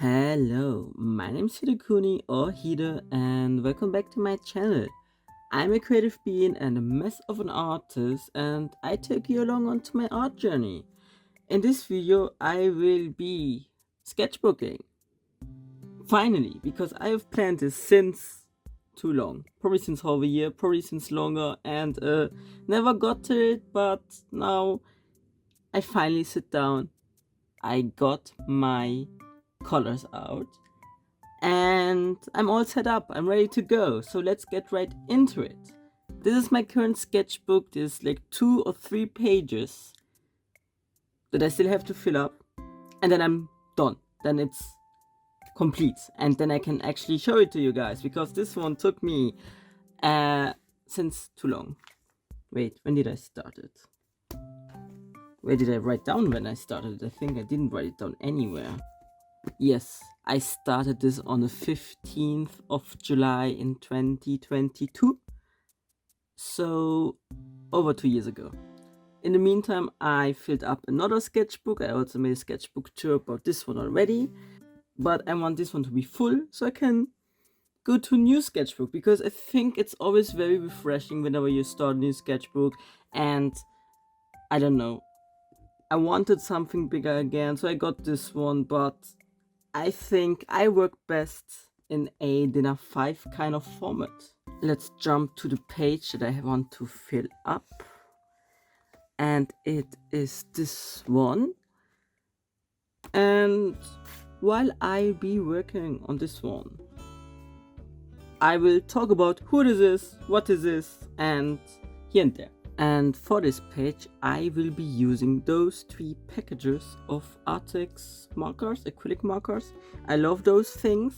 Hello, my name is Hidekuni or Hide, and welcome back to my channel. I'm a creative being and a mess of an artist, and I take you along onto my art journey. In this video, I will be sketchbooking. Finally, because I have planned this since too long. Probably since half a year, probably since longer, and never got to it, but now I finally sit down. I got my colors out and I'm all set up. I'm ready to go. So let's get right into it. This is my current sketchbook. There's like 2 or 3 pages that I still have to fill up, and then I'm done. Then it's complete, and then I can actually show it to you guys because this one took me since too long. Wait, when did I start it? Where did I write down when I started it? I think I didn't write it down anywhere. Yes, I started this on the 15th of July in 2022. So, over 2 years ago. In the meantime, I filled up another sketchbook. I also made a sketchbook tour about this one already. But I want this one to be full so I can go to a new sketchbook, because I think it's always very refreshing whenever you start a new sketchbook. And I don't know, I wanted something bigger again, so I got this one, but I think I work best in a DIN A5 kind of format. Let's jump to the page that I want to fill up. And it is this one. And while I'll be working on this one, I will talk about who this is, what is this, and here and there. And for this page, I will be using those 3 packages of Artex markers, acrylic markers. I love those things.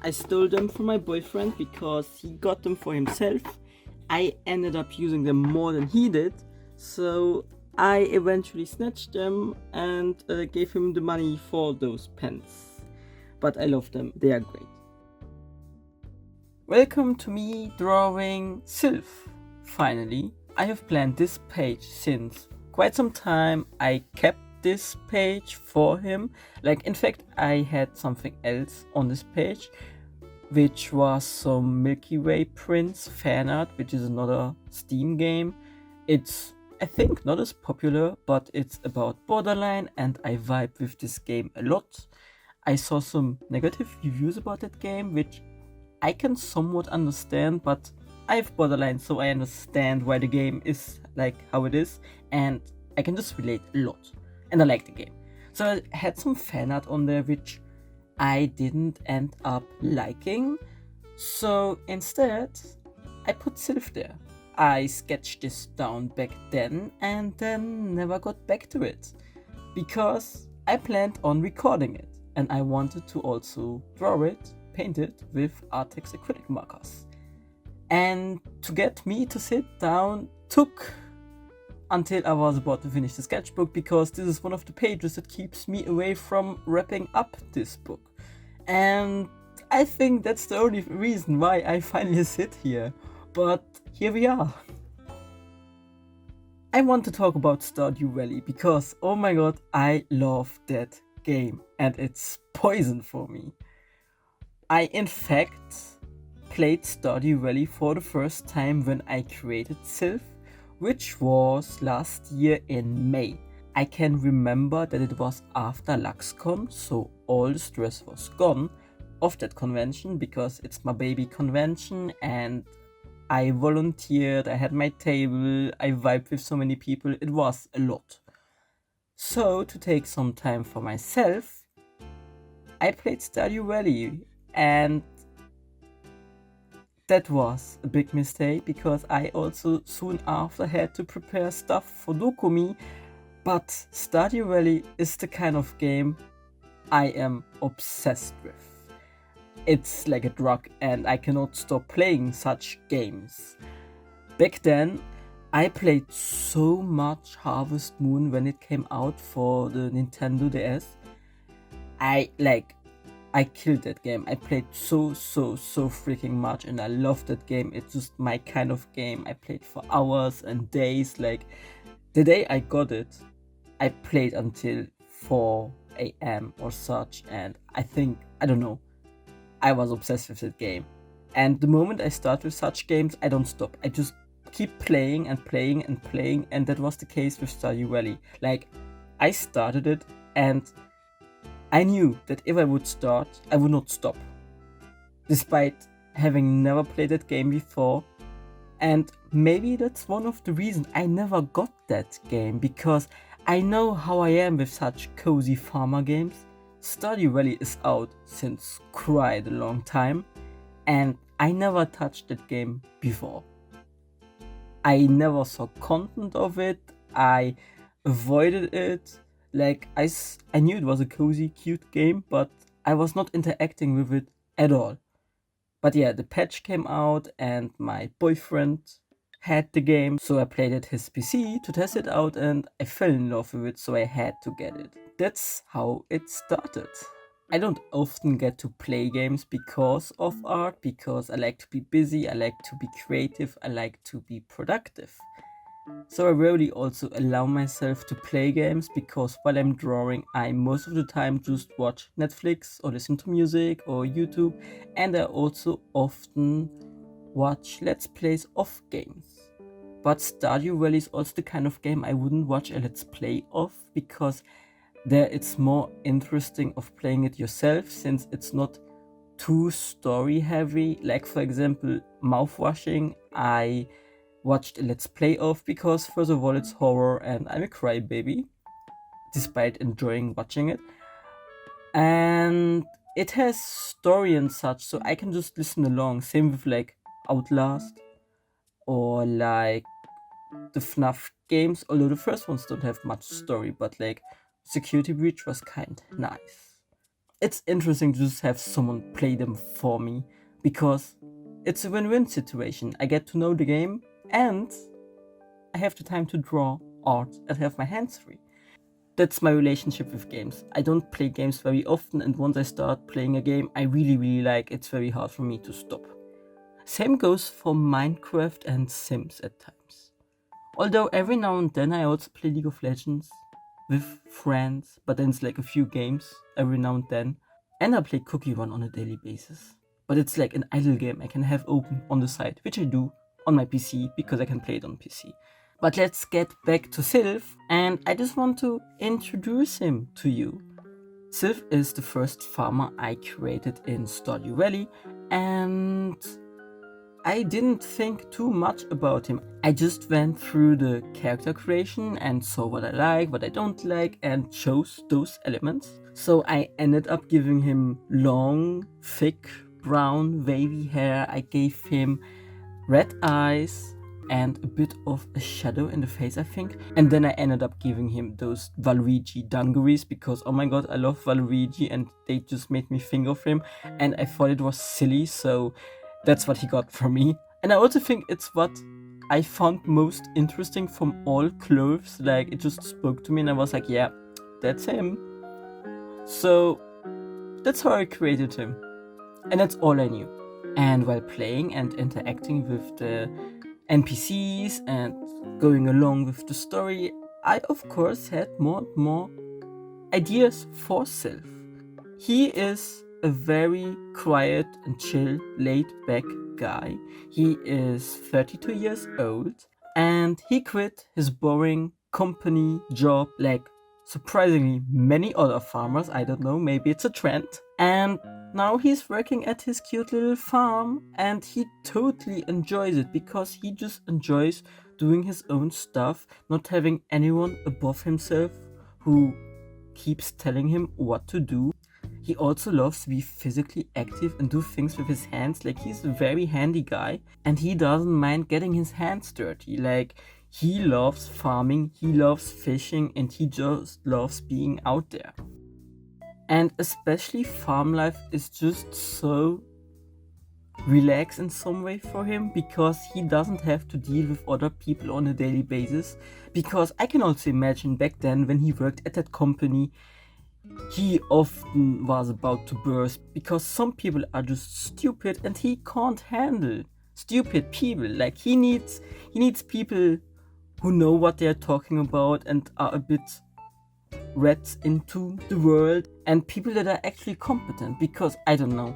I stole them from my boyfriend because he got them for himself. I ended up using them more than he did, so I eventually snatched them and gave him the money for those pens. But I love them, they are great. Welcome to me drawing Sylph. Finally, I have planned this page since quite some time. I kept this page for him. Like, in fact, I had something else on this page, which was some Milky Way prints fan art, which is another Steam game. It's, I think, not as popular, but it's about Borderline, and I vibe with this game a lot. I saw some negative reviews about that game, which I can somewhat understand, but I have Borderline, so I understand why the game is like how it is, and I can just relate a lot, and I like the game. So I had some fan art on there which I didn't end up liking, so instead I put Sylph there. I sketched this down back then and then never got back to it, because I planned on recording it, and I wanted to also draw it, paint it with Artex acrylic markers. And to get me to sit down took until I was about to finish the sketchbook, because this is one of the pages that keeps me away from wrapping up this book. And I think that's the only reason why I finally sit here. But here we are. I want to talk about Stardew Valley because, oh my god, I love that game and it's poison for me. I in fact played Stardew Valley for the first time when I created Sylph, which was last year in May. I can remember that it was after LuxCon, so all the stress was gone of that convention, because it's my baby convention and I volunteered, I had my table, I vibed with so many people, it was a lot. So to take some time for myself, I played Stardew Valley, and that was a big mistake because I also soon after had to prepare stuff for Dokumi, but Stardew Valley is the kind of game I am obsessed with. It's like a drug and I cannot stop playing such games. Back then, I played so much Harvest Moon when it came out for the Nintendo DS. I killed that game. I played so freaking much and I loved that game. It's just my kind of game. I played for hours and days. Like, the day I got it, I played until 4 a.m. or such, and I don't know, I was obsessed with that game. And the moment I start with such games, I don't stop. I just keep playing and playing and playing, and that was the case with Stardew Valley. Like, I started it, and I knew that if I would start, I would not stop. Despite having never played that game before, and maybe that's one of the reasons I never got that game, because I know how I am with such cozy farmer games. Stardew Valley is out since quite a long time, and I never touched that game before. I never saw content of it, I avoided it. Like, I knew it was a cozy, cute game, but I was not interacting with it at all. But yeah, the patch came out and my boyfriend had the game, so I played at his PC to test it out and I fell in love with it, so I had to get it. That's how it started. I don't often get to play games because of art, because I like to be busy, I like to be creative, I like to be productive. So I rarely also allow myself to play games, because while I'm drawing, I most of the time just watch Netflix or listen to music or YouTube, and I also often watch Let's Plays of games. But Stardew Valley is also the kind of game I wouldn't watch a Let's Play of, because there it's more interesting of playing it yourself, since it's not too story heavy. Like, for example, mouthwashing, I watched a Let's Play of, because first of all it's horror and I'm a crybaby, despite enjoying watching it. And it has story and such, so I can just listen along. Same with like Outlast or like the FNAF games, although the first ones don't have much story, but like Security Breach was kind nice. It's interesting to just have someone play them for me, because it's a win-win situation. I get to know the game and I have the time to draw art and have my hands free. That's my relationship with games. I don't play games very often, and once I start playing a game I really like, it's very hard for me to stop. Same goes for Minecraft and Sims at times. Although every now and then I also play League of Legends with friends, but then it's like a few games every now and then. And I play Cookie Run on a daily basis. But it's like an idle game I can have open on the side, which I do on my PC because I can play it on PC. But let's get back to Sylph, and I just want to introduce him to you. Sylph is the first farmer I created in Stardew Valley, and I didn't think too much about him. I just went through the character creation and saw what I like, what I don't like, and chose those elements. So I ended up giving him long, thick, brown, wavy hair. I gave him red eyes and a bit of a shadow in the face, I think. And then I ended up giving him those Valuigi dungarees, because oh my god, I love Valuigi and they just made me think of him, and I thought it was silly, so that's what he got from me. And I also think it's what I found most interesting from all clothes. Like, it just spoke to me and I was like, yeah, that's him. So that's how I created him. And that's all I knew. And while playing and interacting with the NPCs and going along with the story, I of course had more and more ideas for Sylph. He is a very quiet and chill, laid-back guy. He is 32 years old and he quit his boring company job like surprisingly many other farmers. I don't know, maybe it's a trend. And now he's working at his cute little farm and he totally enjoys it, because he just enjoys doing his own stuff, not having anyone above himself who keeps telling him what to do. He also loves to be physically active and do things with his hands. Like, he's a very handy guy and he doesn't mind getting his hands dirty. Like, he loves farming, he loves fishing, and he just loves being out there. And especially farm life is just so relaxed in some way for him, because he doesn't have to deal with other people on a daily basis. Because I can also imagine back then when he worked at that company, he often was about to burst, because some people are just stupid and he can't handle stupid people. Like, he needs people who know what they're talking about and are a bit rats into the world and people that are actually competent, because I don't know,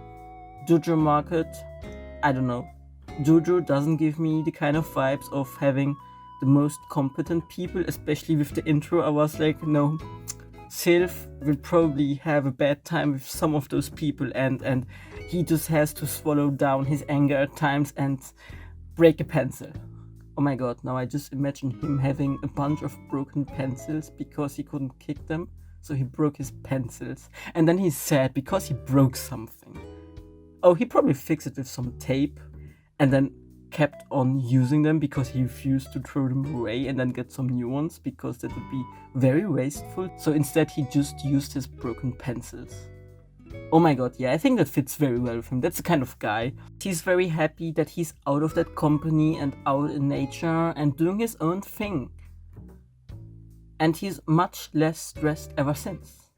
Jojo Market, I don't know. Jojo doesn't give me the kind of vibes of having the most competent people, especially with the intro. I was like, no, Sylph will probably have a bad time with some of those people, and he just has to swallow down his anger at times and break a pencil. Oh my god, now I just imagine him having a bunch of broken pencils because he couldn't kick them, so he broke his pencils. And then he's sad because he broke something. Oh, he probably fixed it with some tape and then kept on using them because he refused to throw them away and then get some new ones, because that would be very wasteful. So instead he just used his broken pencils. Oh my god, yeah, I think that fits very well with him. That's the kind of guy. He's very happy that he's out of that company and out in nature and doing his own thing. And he's much less stressed ever since.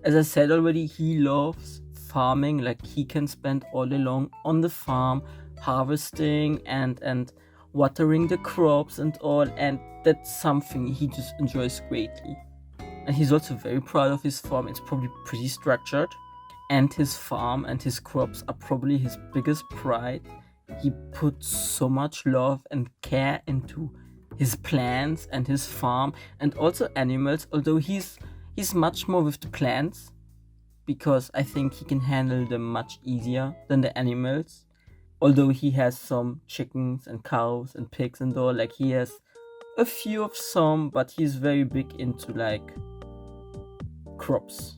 As I said already, he loves farming. Like, he can spend all day long on the farm harvesting and watering the crops and all, and that's something he just enjoys greatly. And he's also very proud of his farm. It's probably pretty structured, and his farm and his crops are probably his biggest pride. He puts so much love and care into his plants and his farm, and also animals, although he's much more with the plants, because I think he can handle them much easier than the animals. Although he has some chickens and cows and pigs and all, like, he has a few of some, but he's very big into like crops.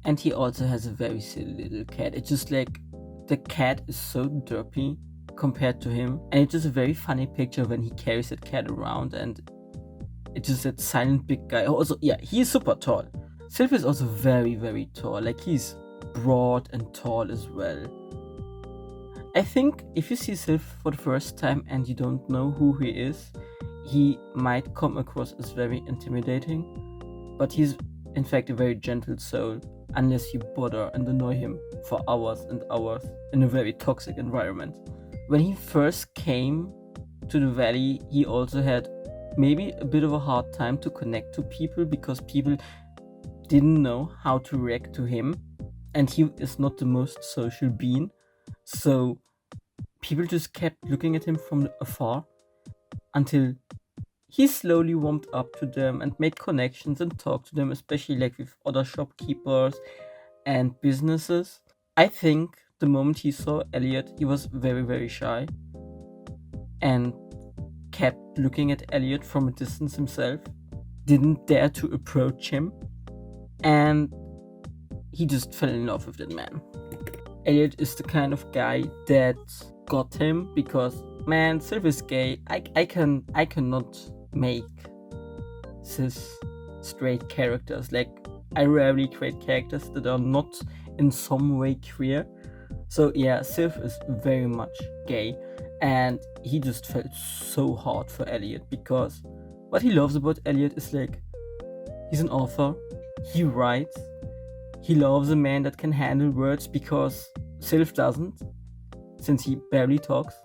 And he also has a very silly little cat. It's just like the cat is so derpy compared to him, and it's just a very funny picture when he carries that cat around, and it's just that silent big guy. Also, yeah, he's super tall. Sylph is also very, very tall. Like, he's broad and tall as well. I think if you see Sylph for the first time and you don't know who he is, he might come across as very intimidating, but he's in fact a very gentle soul, unless you bother and annoy him for hours and hours in a very toxic environment. When he first came to the valley, he also had maybe a bit of a hard time to connect to people, because people didn't know how to react to him, and he is not the most social being. So people just kept looking at him from afar until he slowly warmed up to them and made connections and talked to them, especially like with other shopkeepers and businesses. I think the moment he saw Elliot, he was very, very shy and kept looking at Elliot from a distance himself, didn't dare to approach him, and he just fell in love with that man. Elliot is the kind of guy that got him, because, man, Sylph is gay. I cannot make cis straight characters. Like, I rarely create characters that are not in some way queer. So yeah, Sylph is very much gay, and he just felt so hard for Elliot, because what he loves about Elliot is, like, he's an author, he writes, he loves a man that can handle words, because Sylph doesn't, since he barely talks,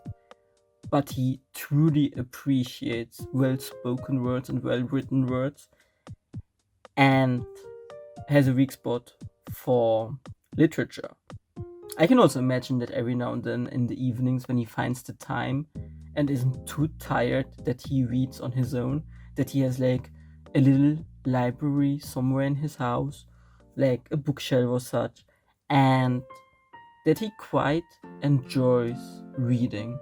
but he truly appreciates well-spoken words and well-written words, and has a weak spot for literature. I can also imagine that every now and then in the evenings, when he finds the time and isn't too tired, that he reads on his own, that he has like a little library somewhere in his house, like a bookshelf or such, and that he quite enjoys reading.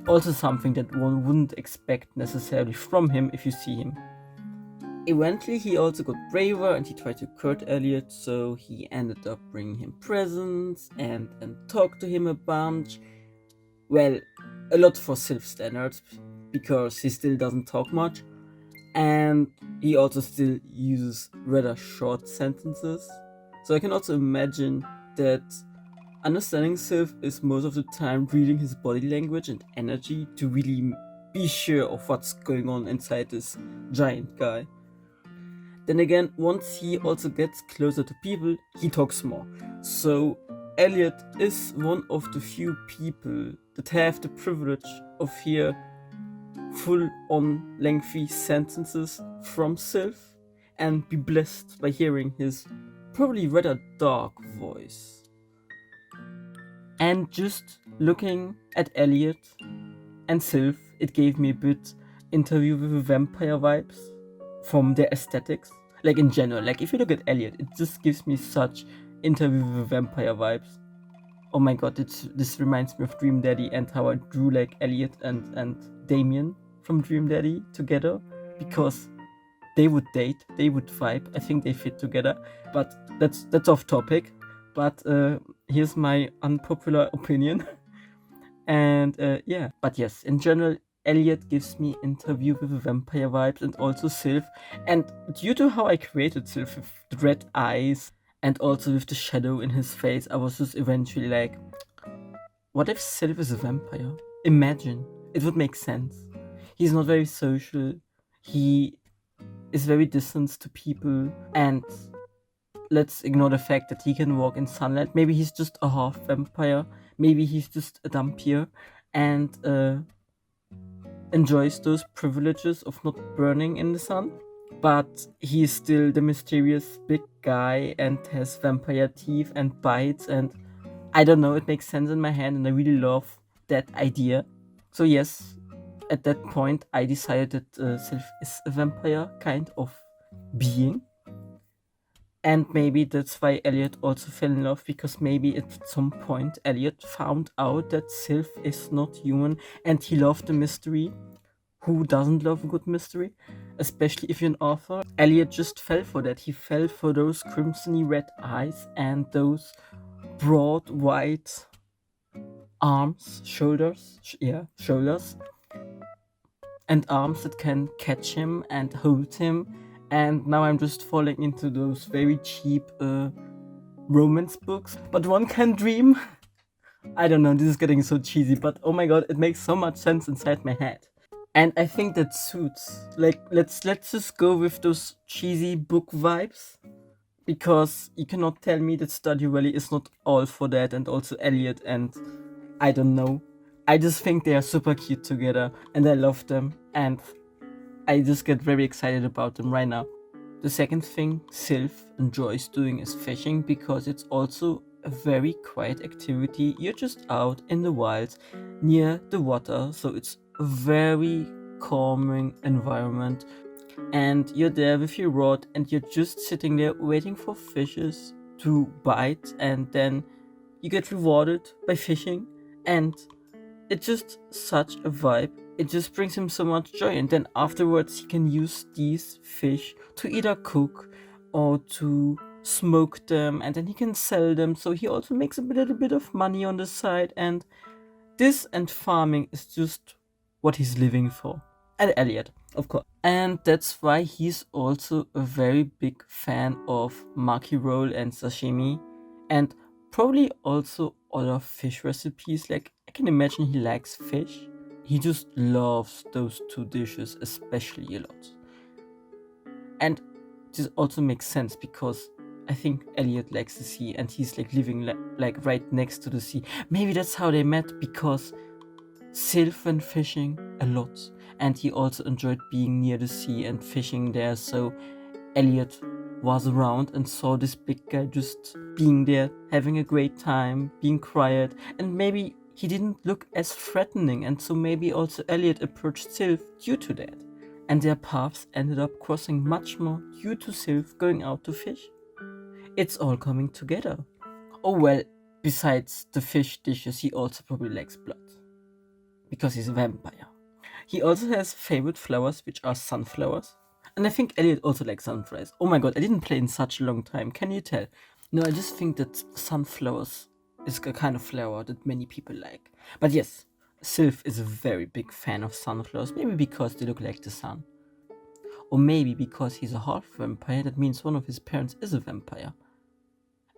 Also something that one wouldn't expect necessarily from him if you see him. Eventually he also got braver and he tried to court Elliot, so he ended up bringing him presents and talked to him a bunch. Well, a lot for Sylph standards, because he still doesn't talk much, and he also still uses rather short sentences. So I can also imagine that understanding Sylph is most of the time reading his body language and energy to really be sure of what's going on inside this giant guy. Then again, once he also gets closer to people, he talks more. So Elliot is one of the few people that have the privilege of hear full-on lengthy sentences from Sylph, and be blessed by hearing his probably rather dark voice. And just looking at Elliot and Sylph, it gave me a bit Interview with a Vampire vibes from their aesthetics. Like in general, like if you look at Elliot, it just gives me such Interview with a Vampire vibes. Oh my god, this reminds me of Dream Daddy and how I drew like Elliot and Damien from Dream Daddy together, because they would date, they would vibe. I think they fit together. But that's off topic. But here's my unpopular opinion. And yeah, but yes, in general, Elliot gives me Interview with a Vampire vibes, and also Sylph. And due to how I created Sylph with the red eyes and also with the shadow in his face, I was just eventually like, what if Sylph is a vampire? Imagine. It would make sense. He's not very social. He is very distant to people, and let's ignore the fact that he can walk in sunlight. Maybe he's just a half vampire. Maybe he's just a vampire and enjoys those privileges of not burning in the sun. But he's still the mysterious big guy and has vampire teeth and bites, and I don't know, it makes sense in my head, and I really love that idea. So yes, at that point I decided that Sylph is a vampire kind of being. And maybe that's why Elliot also fell in love, because maybe at some point Elliot found out that Sylph is not human and he loved the mystery. Who doesn't love a good mystery? Especially if you're an author. Elliot just fell for that. He fell for those crimsony red eyes and those broad white arms, shoulders, shoulders, and arms that can catch him and hold him. And now I'm just falling into those very cheap romance books. But one can dream. I don't know, this is getting so cheesy, but oh my god, it makes so much sense inside my head. And I think that suits. Like, let's just go with those cheesy book vibes, because you cannot tell me that Stardew Valley is not all for that, and also Elliot, and I don't know. I just think they are super cute together, and I love them, and I just get very excited about them right now. The second thing Sylph enjoys doing is fishing, because it's also a very quiet activity. You're just out in the wilds near the water, so it's a very calming environment, and you're there with your rod and you're just sitting there waiting for fishes to bite, and then you get rewarded by fishing, and it's just such a vibe. It just brings him so much joy, and then afterwards he can use these fish to either cook or to smoke them, and then he can sell them, so he also makes a little bit of money on the side. And this and farming is just what he's living for. And Elliot, of course. And that's why he's also a very big fan of maki roll and sashimi, and probably also other fish recipes. Like, I can imagine he likes fish. He just loves those two dishes especially a lot. And this also makes sense, because I think Elliot likes the sea and he's like living like right next to the sea. Maybe that's how they met, because Sylph went fishing a lot and he also enjoyed being near the sea and fishing there. So Elliot was around and saw this big guy just being there, having a great time, being quiet, and maybe he didn't look as threatening, and so maybe also Elliot approached Sylph due to that. And their paths ended up crossing much more due to Sylph going out to fish. It's all coming together. Oh well, besides the fish dishes, he also probably likes blood, because he's a vampire. He also has favorite flowers, which are sunflowers. And I think Elliot also likes sunflowers. Oh my god, I didn't play in such a long time. Can you tell? No, I just think that sunflowers is a kind of flower that many people like. But yes, Sylph is a very big fan of sunflowers. Maybe because they look like the sun. Or maybe because he's a half vampire, that means one of his parents is a vampire.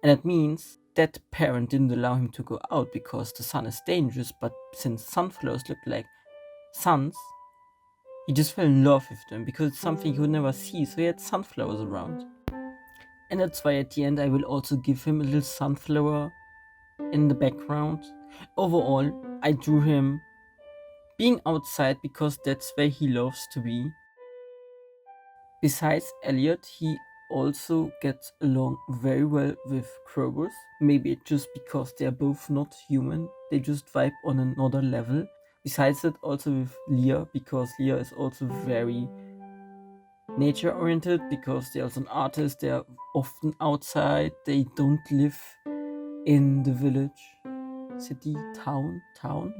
And that means that parent didn't allow him to go out because the sun is dangerous, but since sunflowers look like suns, he just fell in love with them because it's something he would never see, so he had sunflowers around. And that's why at the end I will also give him a little sunflower in the background. Overall, I drew him being outside because that's where he loves to be. Besides Elliot, he also gets along very well with Krogers. Maybe just because they're both not human, they just vibe on another level. Besides that, also with Leah, because Leah is also very nature oriented, because they're also an artist, they're often outside, they don't live in the village, city,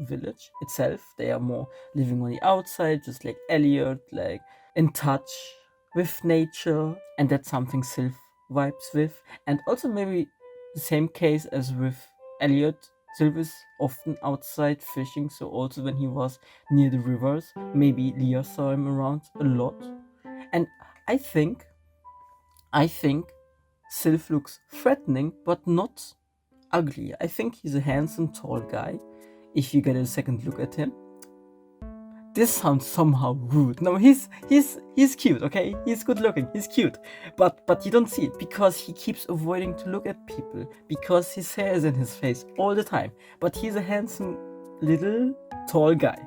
village itself. They are more living on the outside, just like Elliot, like in touch with nature, and that's something Sylph vibes with. And also maybe the same case as with Elliot. Sylph is often outside fishing, so also when he was near the rivers, maybe Leah saw him around a lot. And I think I think Sylph looks threatening, but not ugly. I think he's a handsome, tall guy. If you get a second look at him, this sounds somehow rude. No, he's cute. Okay, he's good looking. He's cute, but you don't see it because he keeps avoiding to look at people because his hair is in his face all the time. But he's a handsome, little, tall guy,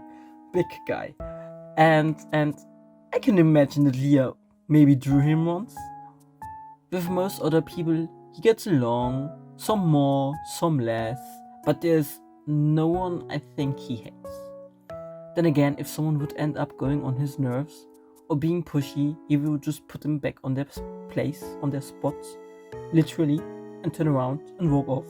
big guy, and I can imagine that Leah maybe drew him once. With most other people, he gets along, some more, some less, but there's no one I think he hates. Then again, if someone would end up going on his nerves or being pushy, he would just put them back on their place, on their spots, literally, and turn around and walk off.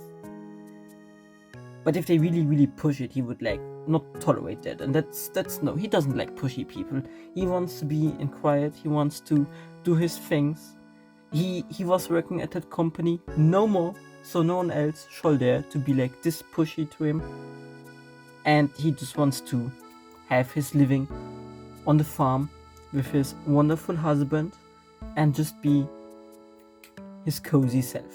But if they really, really push it, he would like not tolerate that, and that's no. He doesn't like pushy people. He wants to be in quiet. He wants to do his things. He was working at that company no more, so no one else shall dare to be like this pushy to him. And he just wants to have his living on the farm with his wonderful husband and just be his cozy self.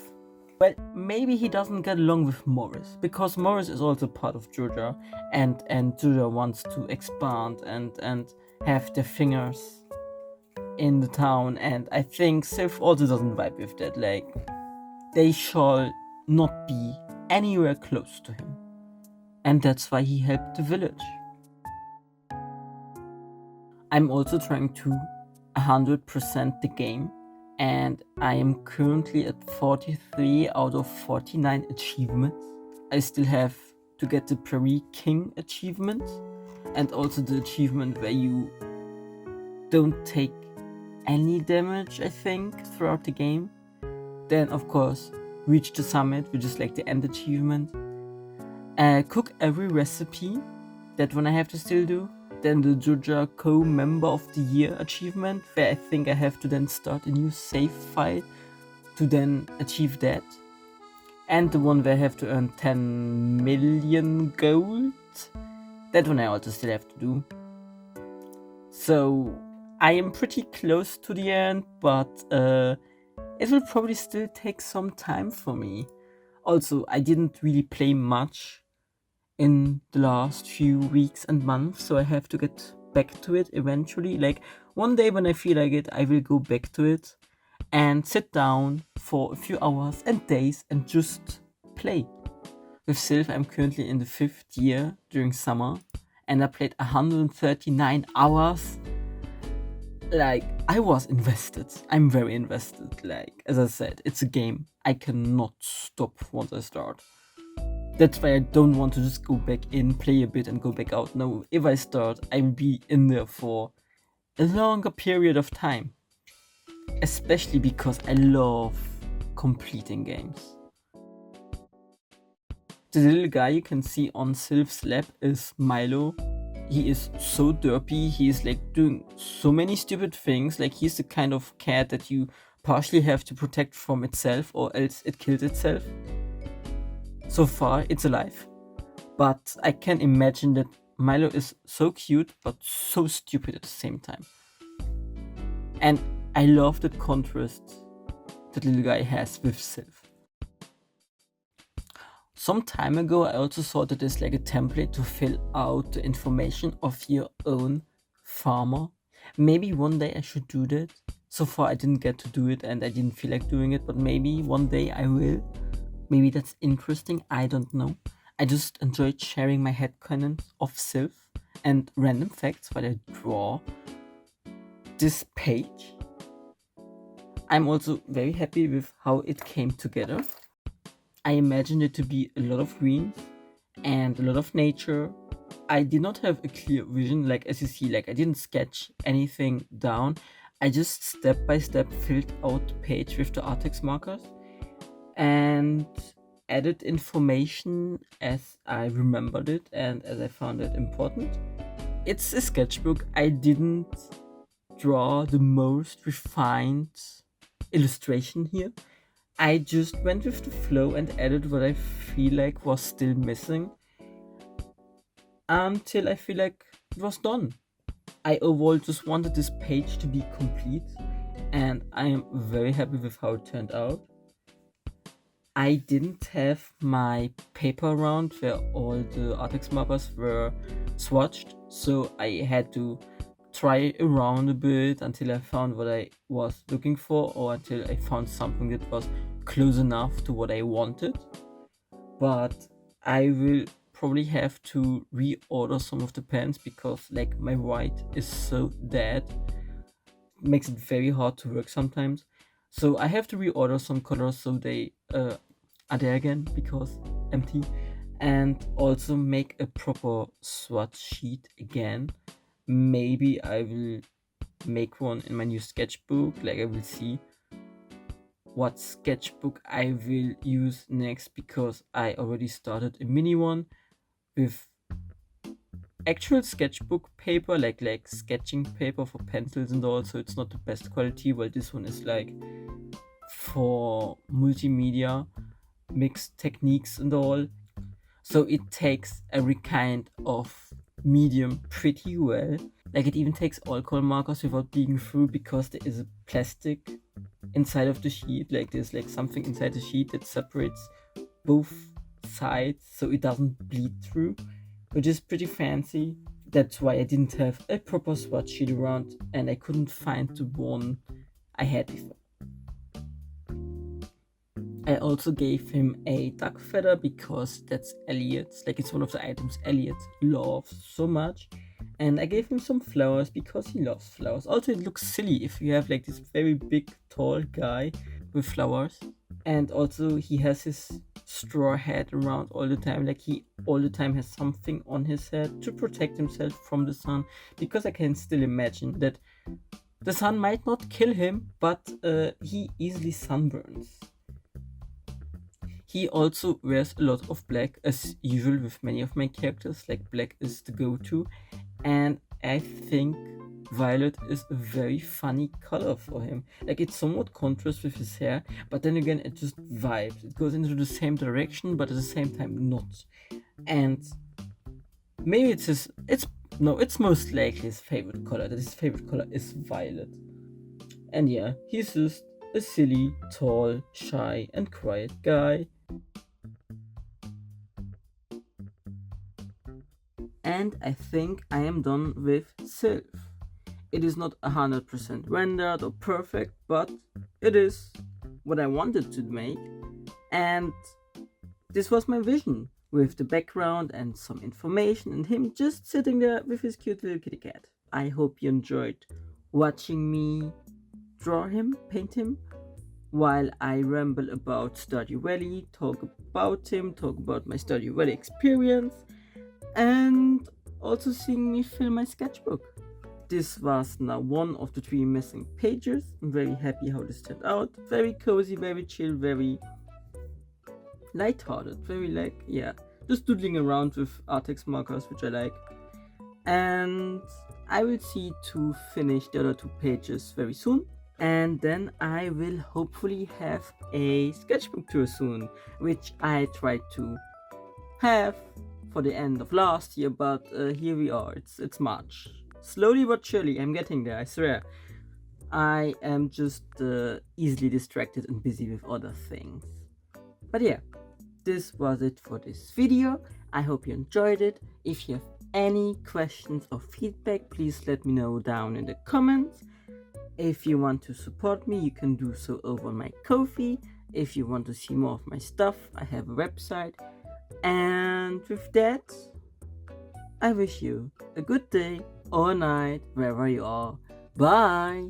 Well, maybe he doesn't get along with Morris, because Morris is also part of Georgia, and Georgia wants to expand and have their fingers in the town, and I think Sylph also doesn't vibe with that. Like, they shall not be anywhere close to him, and that's why he helped the village. I'm also trying to 100% the game, and I am currently at 43 out of 49 achievements. I still have to get the Prairie King achievement, and also the achievement where you don't take any damage, I think, throughout the game. Then, of course, reach the summit, which is like the end achievement. Cook every recipe, that one I have to still do. Then the Georgia Co-Member of the Year achievement, where I think I have to then start a new save file to then achieve that. And the one where I have to earn 10 million gold. That one I also still have to do. So I am pretty close to the end, but it will probably still take some time for me. Also, I didn't really play much in the last few weeks and months, so I have to get back to it eventually. Like, one day when I feel like it, I will go back to it and sit down for a few hours and days and just play. With Sylph, I'm currently in the 5th year during summer, and I played 139 hours. Like, I was invested. I'm very invested. Like, as I said, it's a game I cannot stop once I start. That's why I don't want to just go back in, play a bit, and go back out. No, if I start, I will be in there for a longer period of time. Especially because I love completing games. The little guy you can see on Sylph's lap is Milo. He is so derpy. He is like doing so many stupid things. Like, he's the kind of cat that you partially have to protect from itself, or else it kills itself. So far, it's alive. But I can imagine that Milo is so cute, but so stupid at the same time. And I love the contrast that little guy has with Sylph. Some time ago, I also saw that there's like a template to fill out the information of your own farmer. Maybe one day I should do that. So far, I didn't get to do it and I didn't feel like doing it, but maybe one day I will. Maybe that's interesting, I don't know. I just enjoyed sharing my headcanon of Sylph and random facts while I draw this page. I'm also very happy with how it came together. I imagined it to be a lot of greens and a lot of nature. I did not have a clear vision, like as you see, like I didn't sketch anything down. I just step by step filled out the page with the Artex markers and added information as I remembered it and as I found it important. It's a sketchbook. I didn't draw the most refined illustration here. I just went with the flow and added what I feel like was still missing until I feel like it was done. I overall just wanted this page to be complete, and I am very happy with how it turned out. I didn't have my paper around where all the Artex markers were swatched, so I had to try around a bit until I found what I was looking for, or until I found something that was close enough to what I wanted. But I will probably have to reorder some of the pens because like my white is so dead, makes it very hard to work sometimes. So I have to reorder some colors so they are there again because empty, and also make a proper swatch sheet again. Maybe I will make one in my new sketchbook. Like I will see what sketchbook I will use next because I already started a mini one with actual sketchbook paper, like sketching paper for pencils and all. So it's not the best quality. Well, this one is like for multimedia mixed techniques and all. So it takes every kind of medium pretty well. Like it even takes alcohol markers without bleeding through because there is a plastic inside of the sheet. Like there's like something inside the sheet that separates both sides so it doesn't bleed through, which is pretty fancy. That's why I didn't have a proper swatch sheet around and I couldn't find the one I had before. I also gave him a duck feather because that's Elliot's, like it's one of the items Elliot loves so much. And I gave him some flowers because he loves flowers. Also, it looks silly if you have like this very big, tall guy with flowers. And also, he has his straw hat around all the time. Like he all the time has something on his head to protect himself from the sun. Because I can still imagine that the sun might not kill him, but he easily sunburns. He also wears a lot of black as usual with many of my characters, like black is the go-to, and I think violet is a very funny color for him. Like it's somewhat contrast with his hair, but then again it just vibes. It goes into the same direction but at the same time not. And maybe it's most likely his favorite color, that his favorite color is violet. And yeah, he's just a silly, tall, shy and quiet guy. And I think I am done with Sylph. It is not 100% rendered or perfect, but it is what I wanted to make. And this was my vision, with the background and some information and him just sitting there with his cute little kitty cat. I hope you enjoyed watching me draw him, paint him, while I ramble about Stardew Valley, talk about him, talk about my Stardew Valley experience, and also seeing me fill my sketchbook. This was now one of the 3 missing pages. I'm very happy how this turned out. Very cozy, very chill, very lighthearted, very like, yeah, just doodling around with Artex markers, which I like. And I will see to finish the other 2 pages very soon. And then I will hopefully have a sketchbook tour soon, which I tried to have for the end of last year, but here we are. It's March. Slowly but surely, I'm getting there, I swear. I am just easily distracted and busy with other things. But yeah, this was it for this video. I hope you enjoyed it. If you have any questions or feedback, please let me know down in the comments. If you want to support me, you can do so over on my Ko-fi. If you want to see more of my stuff, I have a website. And with that, I wish you a good day or night wherever you are. Bye!